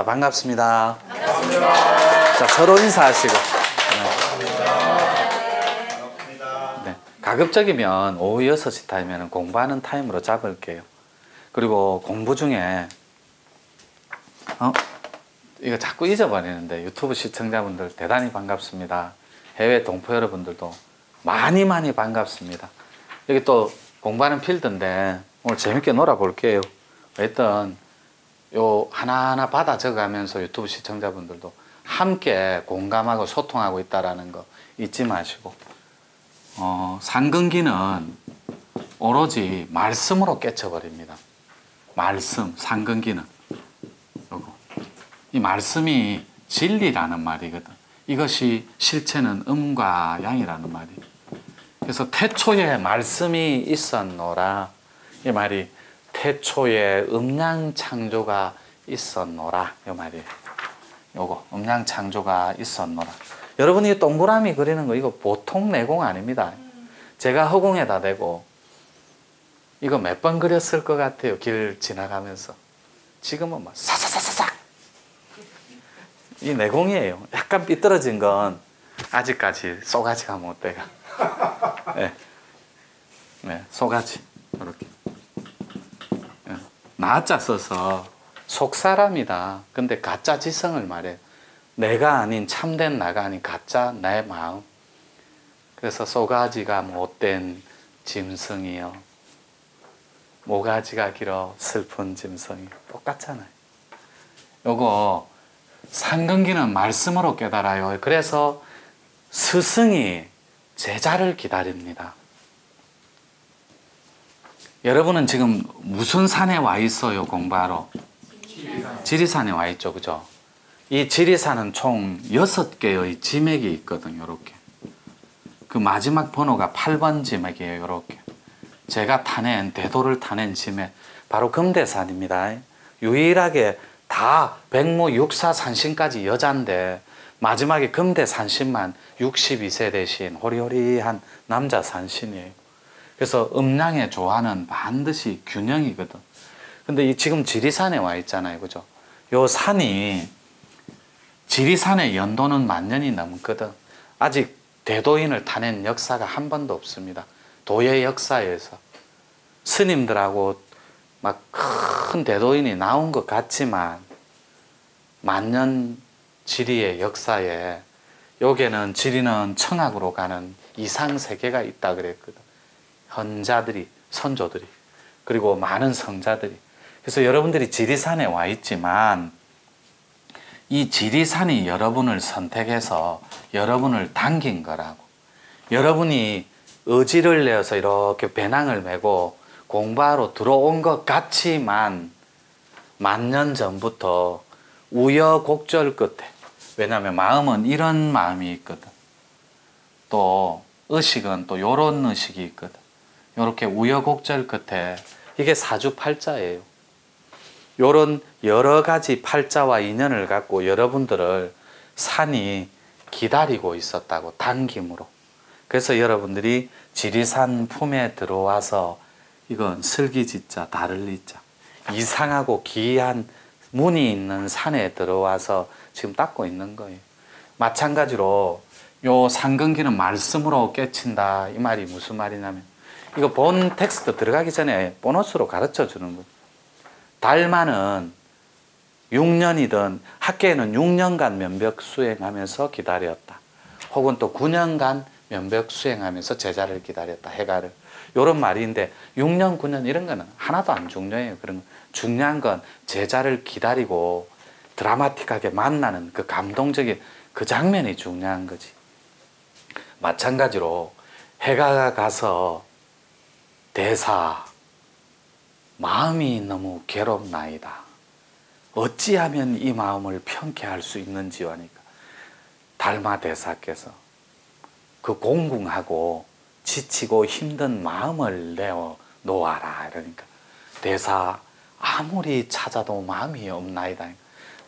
자, 반갑습니다. 반갑습니다. 자, 서로 인사하시고. 네. 가급적이면 오후 6시 타임에는 공부하는 타임으로 잡을게요. 그리고 공부 중에 이거 자꾸 잊어버리는데 유튜브 시청자분들 대단히 반갑습니다. 해외 동포 여러분들도 많이 반갑습니다. 여기 또 공부하는 필드인데 오늘 재밌게 놀아볼게요. 일단 요 하나하나 받아 적어가면서 유튜브 시청자분들도 함께 공감하고 소통하고 있다라는 거 잊지 마시고, 상근기는 오로지 말씀으로 깨쳐버립니다. 말씀, 상근기는 요거. 이 말씀이 진리라는 말이거든. 이것이 실체는 음과 양이라는 말이. 그래서 태초에 말씀이 있었노라. 이 말이 태초에 음양 창조가 있었노라. 이 말이에요. 요거 음양 창조가 있었노라. 여러분이 이 동그라미 그리는 거 이거 보통 내공 아닙니다. 제가 허공에다 대고 이거 몇 번 그렸을 것 같아요. 길 지나가면서. 지금은 막 사사사사삭 이 내공이에요. 약간 삐뚤어진 건 아직까지 쏘가지가 못 돼가. 네. 네, 쏘가지 이렇게. 네. 나자 써서 속사람이다. 근데 가짜 지성을 말해. 내가 아닌 참된 나가 아닌 가짜 내 마음. 그래서 쏘가지가 못된 짐승이요, 모가지가 길어 슬픈 짐승이 똑같잖아요. 요거 상근기는 말씀으로 깨달아요. 그래서 스승이 제자를 기다립니다. 여러분은 지금 무슨 산에 와 있어요? 공부하러? 지리산에 와 있죠, 그죠? 이 지리산은 총 6개의 지맥이 있거든요. 이렇게 그 마지막 번호가 8번 지맥이에요. 이렇게 제가 타낸, 대도를 타낸 지맥 바로 금대산입니다. 유일하게 다 백모 육사 산신까지 여잔데 마지막에 금대 산신만 62세 대신 호리호리한 남자 산신이에요. 그래서 음양의 조화는 반드시 균형이거든. 근데 이 지금 지리산에 와 있잖아요, 그죠? 요 산이, 지리산의 연도는 10,000년이 넘거든. 아직 대도인을 타낸 역사가 한 번도 없습니다. 도의 역사에서 스님들하고 막 큰 대도인이 나온 것 같지만 10,000년 지리의 역사에 여기에는 지리는 청학으로 가는 이상 세계가 있다 그랬거든. 현자들이, 선조들이, 그리고 많은 성자들이. 그래서 여러분들이 지리산에 와 있지만 이 지리산이 여러분을 선택해서 여러분을 당긴 거라고. 여러분이 의지를 내어서 이렇게 배낭을 메고 공부하러 들어온 것 같지만 10,000년 전부터 우여곡절 끝에, 왜냐하면 마음은 이런 마음이 있거든. 또 의식은 또 요런 의식이 있거든. 이렇게 우여곡절 끝에 이게 사주팔자예요. 요런 여러 가지 팔자와 인연을 갖고 여러분들을 산이 기다리고 있었다고, 당김으로. 그래서 여러분들이 지리산 품에 들어와서 이건 슬기지자, 다를리자, 이상하고 기이한 문이 있는 산에 들어와서 지금 닦고 있는 거예요. 마찬가지로 요 상근기는 말씀으로 깨친다. 이 말이 무슨 말이냐면, 이거 본 텍스트 들어가기 전에 보너스로 가르쳐 주는 거예요. 달마는 6년이든 학계에는 6년간 면벽 수행하면서 기다렸다. 혹은 또 9년간 면벽 수행하면서 제자를 기다렸다. 해가를. 이런 말인데 6년, 9년 이런 거는 하나도 안 중요해요. 그런 거. 중요한 건 제자를 기다리고 드라마틱하게 만나는 그 감동적인 그 장면이 중요한 거지. 마찬가지로 해가 가서 대사, 마음이 너무 괴롭나이다. 어찌하면 이 마음을 평쾌할 수 있는지요 하니까 달마 대사께서 그 공궁하고 지치고 힘든 마음을 내어 놓아라. 이러니까 대사, 아무리 찾아도 마음이 없나이다.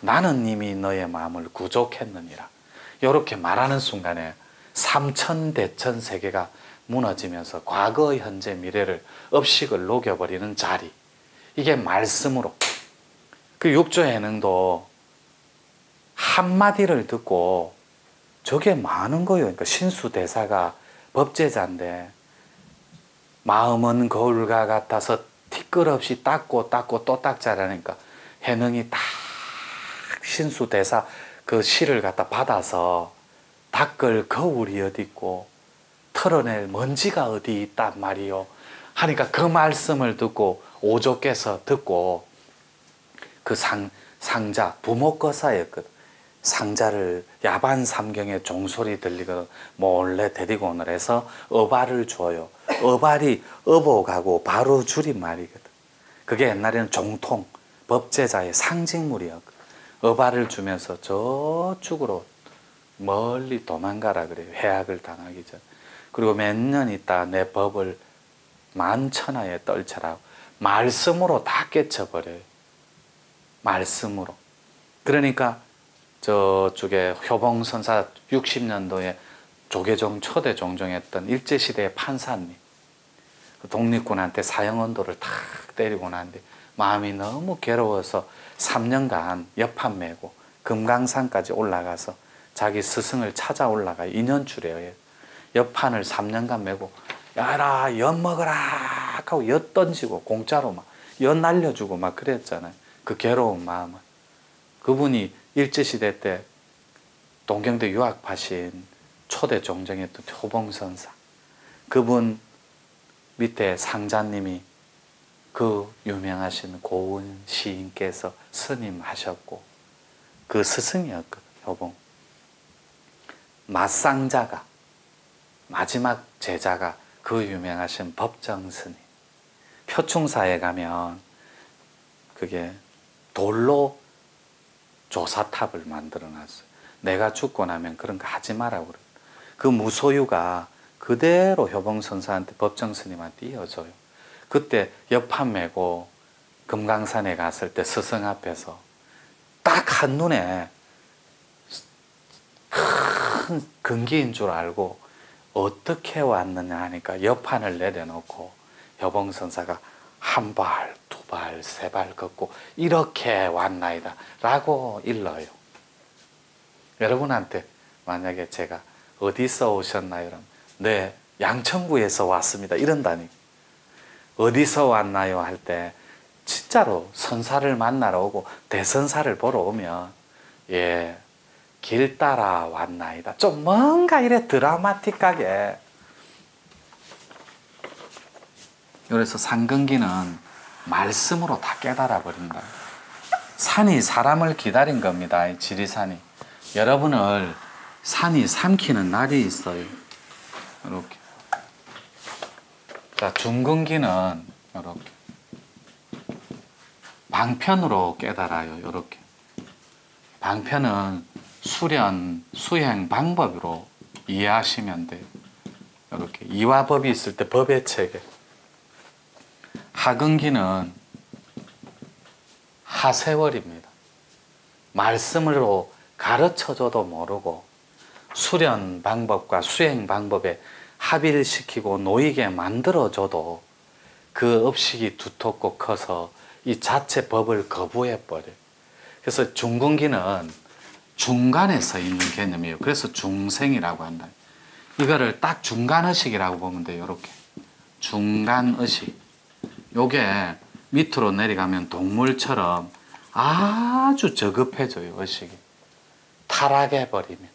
나는 이미 너의 마음을 구족했느니라. 이렇게 말하는 순간에 삼천대천 세계가 무너지면서 과거, 현재, 미래를 업식을 녹여버리는 자리. 이게 말씀으로. 그 육조해능도 한마디를 듣고 저게 많은 거예요. 그러니까 신수대사가 법제자인데 마음은 거울과 같아서 티끌없이 닦고 또 닦자라니까 해능이 딱 신수대사 그 시를 갖다 받아서 닦을 거울이 어디 있고 털어낼 먼지가 어디 있단 말이요 하니까 그 말씀을 듣고 오조께서 듣고 그 상자 부목거사였거든. 상자를 야반 삼경에 종소리 들리거든. 몰래 데리고 오늘 해서 어발을 줘요. 어발이 어복하고 바로 줄임말이거든. 그게 옛날에는 종통 법제자의 상징물이었거든. 어발을 주면서 저쪽으로 멀리 도망가라 그래요. 해악을 당하기 전. 그리고 몇 년 있다 내 법을 만천하에 떨쳐라. 말씀으로 다 깨쳐버려요. 말씀으로. 그러니까 저쪽에 효봉선사 60년도에 조계종 초대 종종했던 일제시대의 판사님 독립군한테 사형언도를 탁 때리고 난데 마음이 너무 괴로워서 3년간 옆판 메고 금강산까지 올라가서 자기 스승을 찾아 올라가요. 인연출이에요. 옆판을 3년간 메고 야라 엿 먹어라 하고 엿 던지고 공짜로 막 엿 날려주고 막 그랬잖아요. 그 괴로운 마음을. 그분이 일제시대 때 동경대 유학파신 초대 종정했던 효봉선사 그분 밑에 상자님이 그 유명하신 고은 시인께서 스님하셨고 그 스승이었거든. 효봉 맞상자가 마지막 제자가 그 유명하신 법정스님. 표충사에 가면 그게 돌로 조사탑을 만들어 놨어요. 내가 죽고 나면 그런 거 하지 마라고 그래요. 그 무소유가 그대로 효봉선사한테 법정스님한테 이어져요. 그때 옆판 메고 금강산에 갔을 때 스승 앞에서 딱 한눈에 큰 근기인 줄 알고 어떻게 왔느냐 하니까 옆판을 내려놓고 효봉선사가 한 발, 두 발, 세 발 걷고 이렇게 왔나이다 라고 일러요. 여러분한테 만약에 제가 어디서 오셨나요? 그러면 네, 양천구에서 왔습니다. 이런다니. 어디서 왔나요? 할 때 진짜로 선사를 만나러 오고 대선사를 보러 오면 예, 길 따라 왔나이다. 좀 뭔가 이래 드라마틱하게. 그래서 상근기는 말씀으로 다 깨달아 버린다. 산이 사람을 기다린 겁니다. 이 지리산이. 여러분을 산이 삼키는 날이 있어요. 이렇게. 자, 중근기는 이렇게. 방편으로 깨달아요. 이렇게. 방편은 수련, 수행 방법으로 이해하시면 돼요. 이렇게. 이화법이 있을 때 법의 체계. 하근기는 하세월입니다. 말씀으로 가르쳐줘도 모르고 수련 방법과 수행 방법에 합의를 시키고 놓이게 만들어줘도 그 업식이 두텁고 커서 이 자체 법을 거부해버려요. 그래서 중근기는 중간에 서 있는 개념이에요. 그래서 중생이라고 한다. 이거를 딱 중간의식이라고 보면 돼요. 이렇게. 중간의식. 요게 밑으로 내려가면 동물처럼 아주 저급해져요. 의식이. 타락해버리면.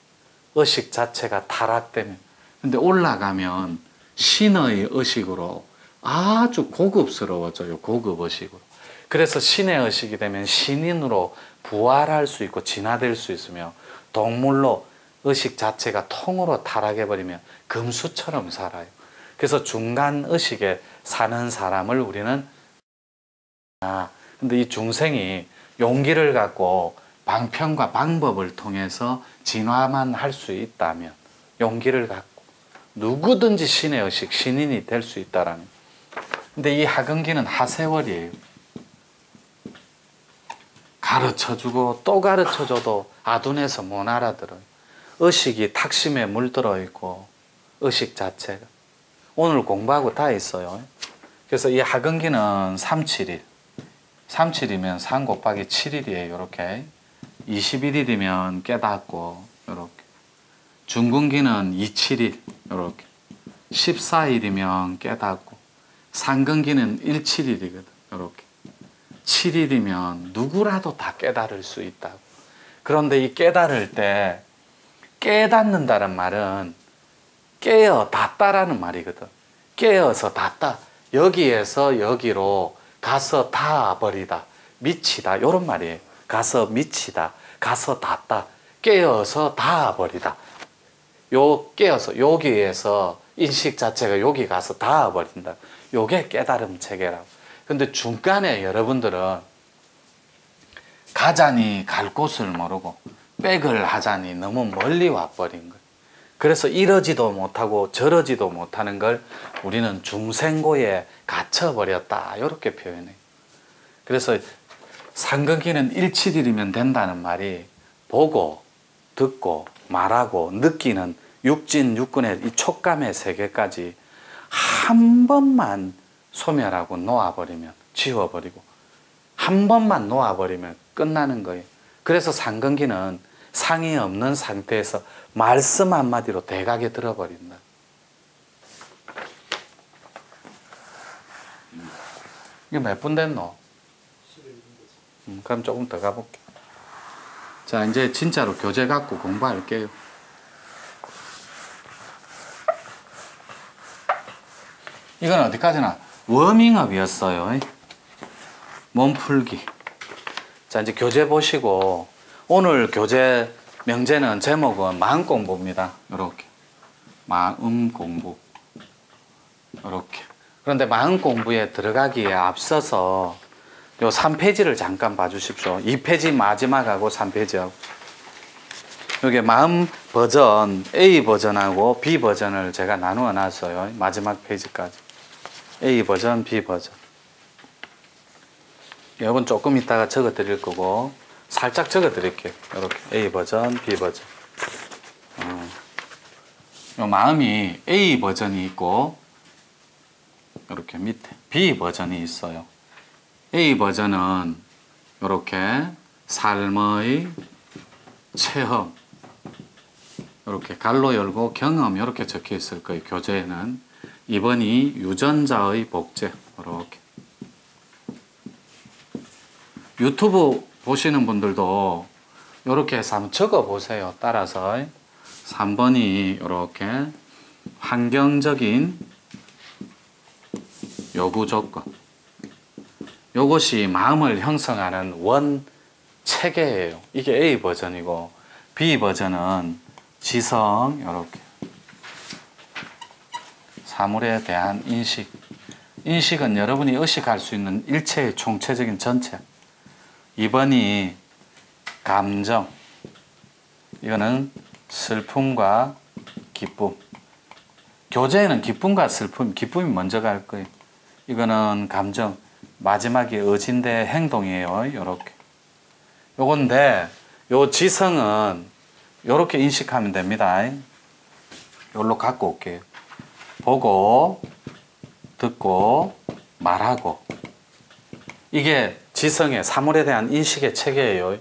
의식 자체가 타락되면. 근데 올라가면 신의 의식으로 아주 고급스러워져요. 고급 의식으로. 그래서 신의 의식이 되면 신인으로 부활할 수 있고 진화될 수 있으며 동물로 의식 자체가 통으로 타락해버리면 금수처럼 살아요. 그래서 중간 의식에 사는 사람을 우리는 근데 이 중생이 용기를 갖고 방편과 방법을 통해서 진화만 할 수 있다면 용기를 갖고 누구든지 신의 의식, 신인이 될 수 있다라는. 근데 이 하근기는 하세월이에요. 가르쳐주고 또 가르쳐줘도 아둔해서 못 알아들어요. 의식이 탁심에 물들어 있고 의식 자체가. 오늘 공부하고 다 있어요. 그래서 이 하근기는 3, 7일. 3, 7이면 3 곱하기 7일이에요. 이렇게. 21일이면 깨닫고 이렇게. 중근기는 27일 이렇게. 14일이면 깨닫고. 상근기는 17일이거든. 이렇게. 7일이면 누구라도 다 깨달을 수 있다고. 그런데 이 깨달을 때 깨닫는다는 말은 깨어 닿다라는 말이거든. 깨어서 닿다. 여기에서 여기로 가서 닿아버리다. 미치다. 이런 말이에요. 가서 미치다. 가서 닿다. 깨어서 닿아버리다. 요 깨어서 여기에서 인식 자체가 여기 가서 닿아버린다. 요게 깨달음 체계라고. 근데 중간에 여러분들은 가자니 갈 곳을 모르고 백을 하자니 너무 멀리 와버린 거예요. 그래서 이러지도 못하고 저러지도 못하는 걸 우리는 중생고에 갇혀버렸다. 이렇게 표현해요. 그래서 상근기는 17일이면 된다는 말이 보고 듣고 말하고 느끼는 육진 육근의 이 촉감의 세계까지 한 번만 소멸하고 놓아버리면, 지워버리고 한 번만 놓아버리면 끝나는 거예요. 그래서 상근기는 상이 없는 상태에서 말씀 한마디로 대각에 들어버린다. 이게 몇 분 됐노? 그럼 조금 더 가볼게. 자, 이제 진짜로 교재 갖고 공부할게요. 이건 어디까지나 워밍업이었어요. 몸풀기. 자, 이제 교재 보시고, 오늘 교재 명제는 제목은 마음 공부입니다. 요렇게. 마음 공부. 요렇게. 그런데 마음 공부에 들어가기에 앞서서 요 3페이지를 잠깐 봐주십시오. 2페이지 마지막하고 3페이지하고. 여기 마음 버전, A 버전하고 B 버전을 제가 나누어 놨어요. 마지막 페이지까지. A 버전, B 버전. 이건 조금 이따가 적어 드릴 거고, 살짝 적어 드릴게요. 이렇게. A 버전, B 버전. 요 마음이 A 버전이 있고, 이렇게 밑에 B 버전이 있어요. A 버전은 이렇게 삶의 체험, 이렇게 갈로 열고 경험 이렇게 적혀 있을 거예요. 교재에는. 2번이 유전자의 복제. 이렇게. 유튜브 보시는 분들도 이렇게 해서 한번 적어 보세요. 따라서. 3번이 이렇게 환경적인 요구 조건. 요것이 마음을 형성하는 원 체계예요. 이게 A 버전이고, B 버전은 지성, 이렇게. 사물에 대한 인식. 인식은 여러분이 의식할 수 있는 일체의 총체적인 전체. 2번이 감정. 이거는 슬픔과 기쁨. 교재에는 기쁨과 슬픔, 기쁨이 먼저 갈 거예요. 이거는 감정. 마지막이 의진대 행동이에요. 요렇게. 요건데, 요 지성은 요렇게 인식하면 됩니다. 요걸로 갖고 올게요. 보고, 듣고, 말하고. 이게 지성의 사물에 대한 인식의 체계예요.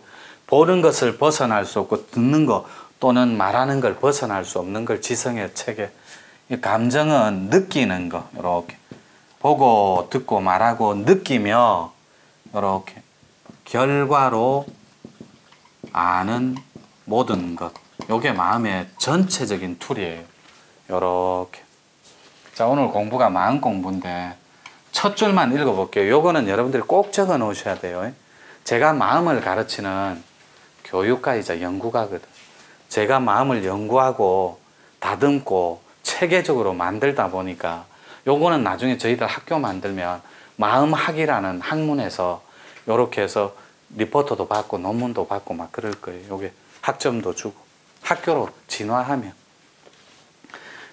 보는 것을 벗어날 수 없고, 듣는 것 또는 말하는 걸 벗어날 수 없는 걸 지성의 체계. 감정은 느끼는 거. 요렇게. 보고 듣고 말하고 느끼며 이렇게 결과로 아는 모든 것. 요게 마음의 전체적인 툴이에요. 요렇게. 자, 오늘 공부가 마음 공부인데 첫 줄만 읽어볼게요. 요거는 여러분들이 꼭 적어 놓으셔야 돼요. 제가 마음을 가르치는 교육가이자 연구가거든. 제가 마음을 연구하고 다듬고 체계적으로 만들다 보니까 요거는 나중에 저희들 학교 만들면 마음학이라는 학문에서 요렇게 해서 리포트도 받고 논문도 받고 막 그럴 거예요. 요게 학점도 주고 학교로 진화하면.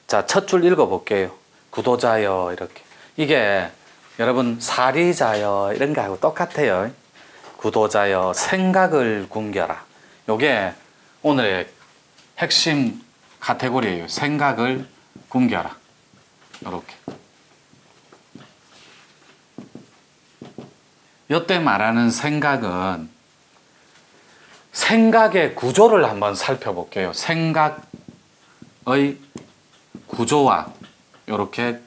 자, 첫 줄 읽어볼게요. 구도자여. 이렇게. 이게 여러분 사리자여 이런 거하고 똑같아요. 구도자여 생각을 굶겨라. 요게 오늘의 핵심 카테고리예요. 생각을 굶겨라. 이렇게. 요때 말하는 생각은 생각의 구조를 한번 살펴볼게요. 생각의 구조와 이렇게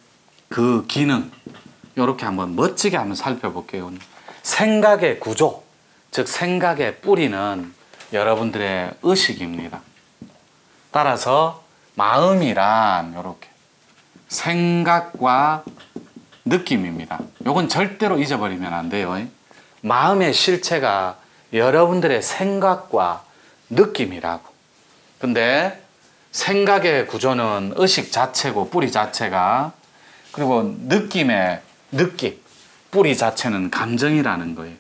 그 기능, 이렇게 한번 멋지게 한번 살펴볼게요. 생각의 구조, 즉 생각의 뿌리는 여러분들의 의식입니다. 따라서 마음이란 이렇게 생각과 느낌입니다. 이건 절대로 잊어버리면 안 돼요. 마음의 실체가 여러분들의 생각과 느낌이라고. 근데 생각의 구조는 의식 자체고 뿌리 자체가, 그리고 느낌의 느낌, 뿌리 자체는 감정이라는 거예요.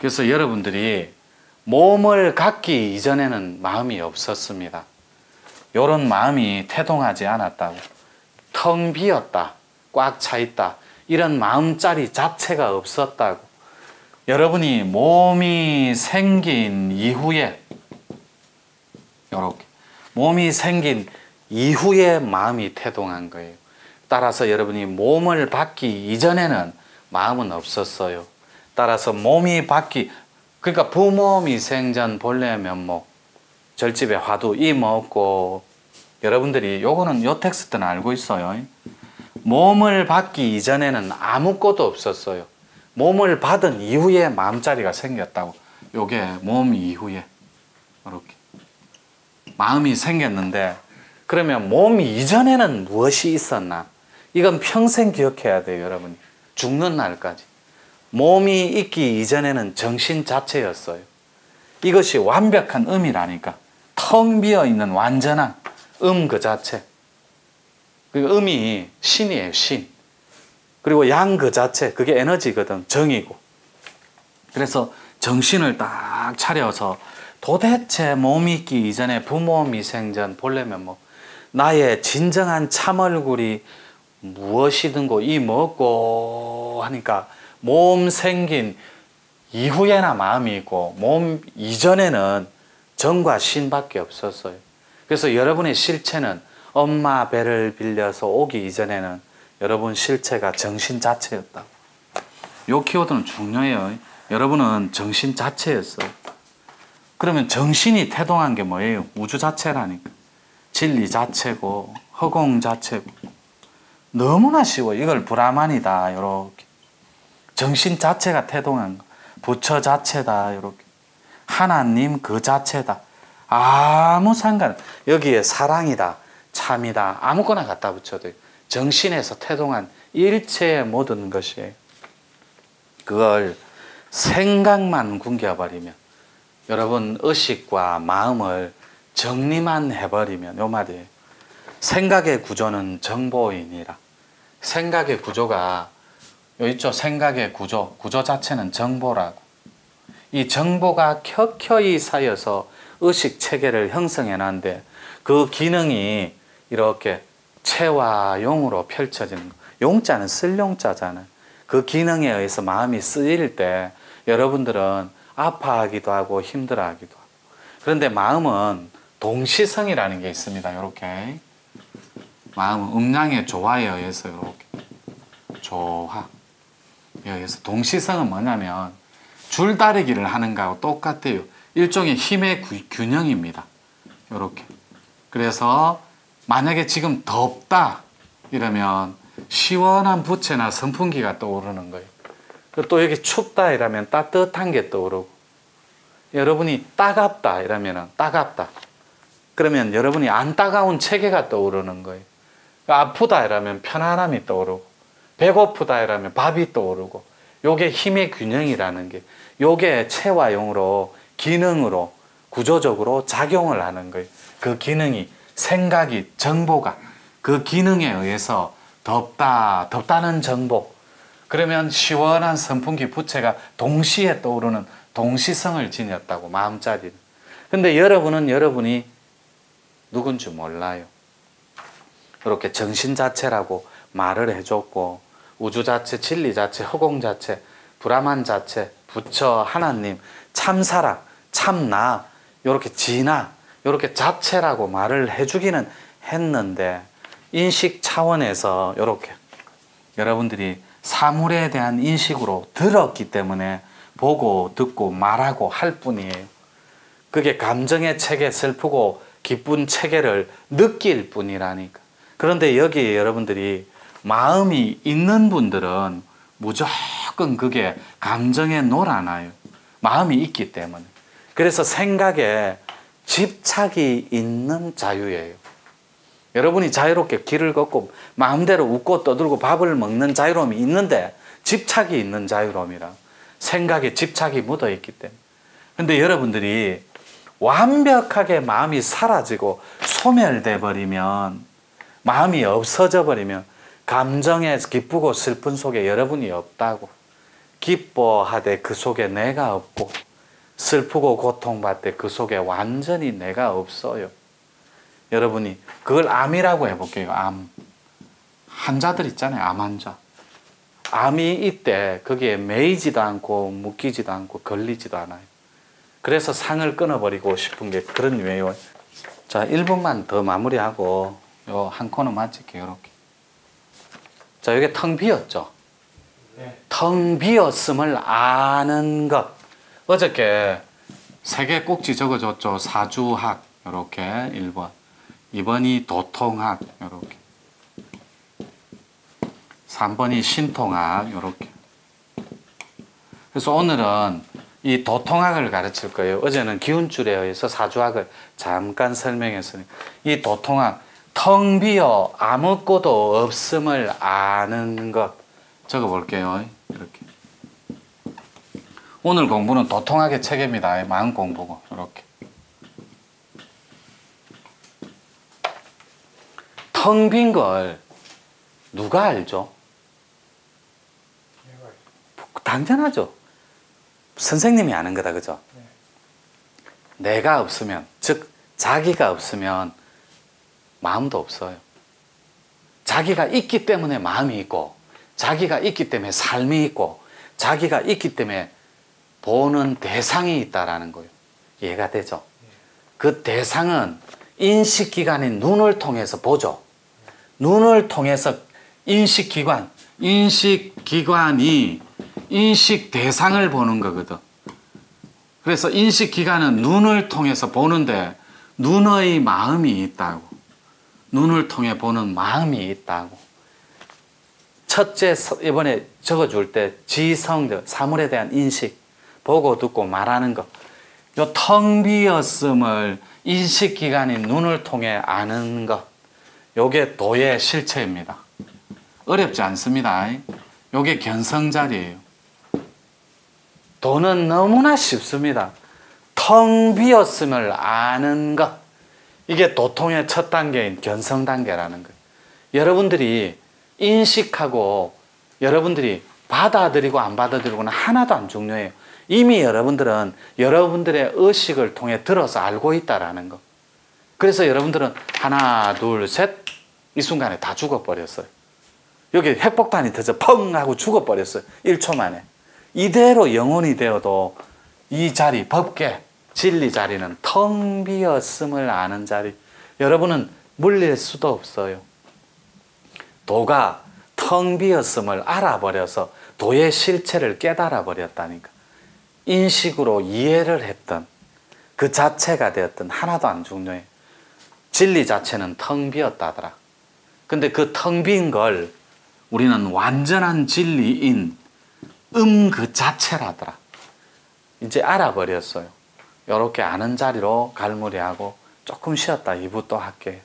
그래서 여러분들이 몸을 갖기 이전에는 마음이 없었습니다. 이런 마음이 태동하지 않았다고. 텅 비었다, 꽉 차 있다, 이런 마음자리 자체가 없었다고. 여러분이 몸이 생긴 이후에, 이렇게 몸이 생긴 이후에 마음이 태동한 거예요. 따라서 여러분이 몸을 받기 이전에는 마음은 없었어요. 따라서 몸이 받기, 그러니까 부모미 생전 본래 면목, 절집의 화두 이 먹고, 여러분들이 요거는 요 텍스트는 알고 있어요. 몸을 받기 이전에는 아무것도 없었어요. 몸을 받은 이후에 마음자리가 생겼다고. 요게 몸 이후에 이렇게 마음이 생겼는데, 그러면 몸 이전에는 무엇이 있었나? 이건 평생 기억해야 돼요, 여러분. 죽는 날까지. 몸이 있기 이전에는 정신 자체였어요. 이것이 완벽한 음이라니까. 텅 비어 있는 완전한 그 자체. 그 음이 신이에요, 신. 그리고 양 그 자체, 그게 에너지거든, 정이고. 그래서 정신을 딱 차려서 도대체 몸이 있기 이전에 부모 미생전 본래 면목, 나의 진정한 참얼굴이 무엇이든고 이 먹고 하니까 몸 생긴 이후에나 마음이 있고, 몸 이전에는 정과 신밖에 없었어요. 그래서 여러분의 실체는 엄마 배를 빌려서 오기 이전에는 여러분 실체가 정신 자체였다. 요 키워드는 중요해요. 여러분은 정신 자체였어요. 그러면 정신이 태동한 게 뭐예요? 우주 자체라니까. 진리 자체고 허공 자체고. 너무나 쉬워. 이걸 브라만이다, 요렇게. 정신 자체가 태동한 거. 부처 자체다, 요렇게. 하나님 그 자체다. 아무 상관, 여기에 사랑이다, 참이다, 아무거나 갖다 붙여도 돼요. 정신에서 태동한 일체의 모든 것이에요. 그걸 생각만 굶겨버리면, 여러분 의식과 마음을 정리만 해버리면, 요 말이에요. 생각의 구조는 정보이니라. 생각의 구조가 요 있죠. 생각의 구조, 구조 자체는 정보라고. 이 정보가 켜켜이 쌓여서 의식 체계를 형성해 놨는데, 그 기능이 이렇게 체와 용으로 펼쳐지는 거. 용자는 쓸 용자잖아요. 그 기능에 의해서 마음이 쓰일 때 여러분들은 아파하기도 하고 힘들어하기도 하고. 그런데 마음은 동시성이라는 게 있습니다. 이렇게 마음은 음양의 조화에 의해서 이렇게 조화에 의해서, 동시성은 뭐냐면 줄다리기를 하는 거하고 똑같아요. 일종의 힘의 균형입니다. 이렇게. 그래서 만약에 지금 덥다 이러면 시원한 부채나 선풍기가 떠오르는 거예요. 또 여기 춥다 이러면 따뜻한 게 떠오르고, 여러분이 따갑다 이러면 따갑다. 그러면 여러분이 안 따가운 체계가 떠오르는 거예요. 아프다 이러면 편안함이 떠오르고, 배고프다 이러면 밥이 떠오르고. 요게 힘의 균형이라는 게, 요게 체와 용으로 기능으로 구조적으로 작용을 하는 거예요. 그 기능이, 생각이, 정보가 그 기능에 의해서 덥다는 정보, 그러면 시원한 선풍기 부채가 동시에 떠오르는 동시성을 지녔다고, 마음자리는. 근데 여러분은 여러분이 누군지 몰라요. 이렇게 정신 자체라고 말을 해줬고, 우주 자체, 진리 자체, 허공 자체, 브라만 자체, 부처, 하나님, 참사랑, 참나, 이렇게 진화, 이렇게 자체라고 말을 해주기는 했는데, 인식 차원에서 이렇게 여러분들이 사물에 대한 인식으로 들었기 때문에 보고 듣고 말하고 할 뿐이에요. 그게 감정의 체계, 슬프고 기쁜 체계를 느낄 뿐이라니까. 그런데 여기에 여러분들이 마음이 있는 분들은 무조건 그게 감정에 놀아나요. 마음이 있기 때문에. 그래서 생각에 집착이 있는 자유예요. 여러분이 자유롭게 길을 걷고 마음대로 웃고 떠들고 밥을 먹는 자유로움이 있는데 집착이 있는 자유로움이라. 생각에 집착이 묻어 있기 때문에. 근데 여러분들이 완벽하게 마음이 사라지고 소멸돼 버리면, 마음이 없어져 버리면 감정에 기쁘고 슬픈 속에 여러분이 없다고. 기뻐하되 그 속에 내가 없고 슬프고 고통받되 그 속에 완전히 내가 없어요. 여러분이 그걸 암이라고 해볼게요. 암. 환자들 있잖아요. 암 환자. 암이 있대 거기에 매이지도 않고 묶이지도 않고 걸리지도 않아요. 그래서 상을 끊어버리고 싶은 게 그런 이유예요. 자, 1분만 더 마무리하고 요 한 코너 마칠게요. 이렇게. 자, 이게 텅 비었죠. 네. 텅 비었음을 아는 것. 어저께 3개 꼭지 적어줬죠. 사주학 이렇게 1번. 2번이 도통학 이렇게. 3번이 신통학 이렇게. 그래서 오늘은 이 도통학을 가르칠 거예요. 어제는 기운줄에 의해서 사주학을 잠깐 설명했으니 이 도통학, 텅 비어 아무것도 없음을 아는 것 적어볼게요. 이렇게. 오늘 공부는 도통학의 체계입니다. 마음 공부고 이렇게. 텅 빈 걸 누가 알죠? 당연하죠. 선생님이 아는 거다, 그죠? 내가 없으면, 즉 자기가 없으면 마음도 없어요. 자기가 있기 때문에 마음이 있고, 자기가 있기 때문에 삶이 있고, 자기가 있기 때문에 보는 대상이 있다라는 거예요. 이해가 되죠? 그 대상은 인식기관인 눈을 통해서 보죠. 눈을 통해서 인식기관이 인식 대상을 보는 거거든. 그래서 인식기관은 눈을 통해서 보는데 눈의 마음이 있다고. 눈을 통해 보는 마음이 있다고. 첫째, 이번에 적어줄 때 지성, 사물에 대한 인식, 보고 듣고 말하는 것. 요 텅 비었음을 인식기관인 눈을 통해 아는 것. 요게 도의 실체입니다. 어렵지 않습니다. 요게 견성자리예요. 도는 너무나 쉽습니다. 텅 비었음을 아는 것. 이게 도통의 첫 단계인 견성 단계라는 거예요. 여러분들이 인식하고 여러분들이 받아들이고 안 받아들이고는 하나도 안 중요해요. 이미 여러분들은 여러분들의 의식을 통해 들어서 알고 있다라는 거. 그래서 여러분들은 하나, 둘, 셋, 이 순간에 다 죽어버렸어요. 여기 핵폭탄이 터져 펑 하고 죽어버렸어요. 1초 만에. 이대로 영혼이 되어도 이 자리, 법계, 진리 자리는 텅 비었음을 아는 자리. 여러분은 물릴 수도 없어요. 도가 텅 비었음을 알아버려서 도의 실체를 깨달아 버렸다니까. 인식으로 이해를 했던 그 자체가 되었던 하나도 안 중요해. 진리 자체는 텅 비었다더라. 근데 그 텅 빈 걸 우리는 완전한 진리인 그 자체라더라. 이제 알아버렸어요. 이렇게 아는 자리로 갈무리하고 조금 쉬었다 2부 또 할게.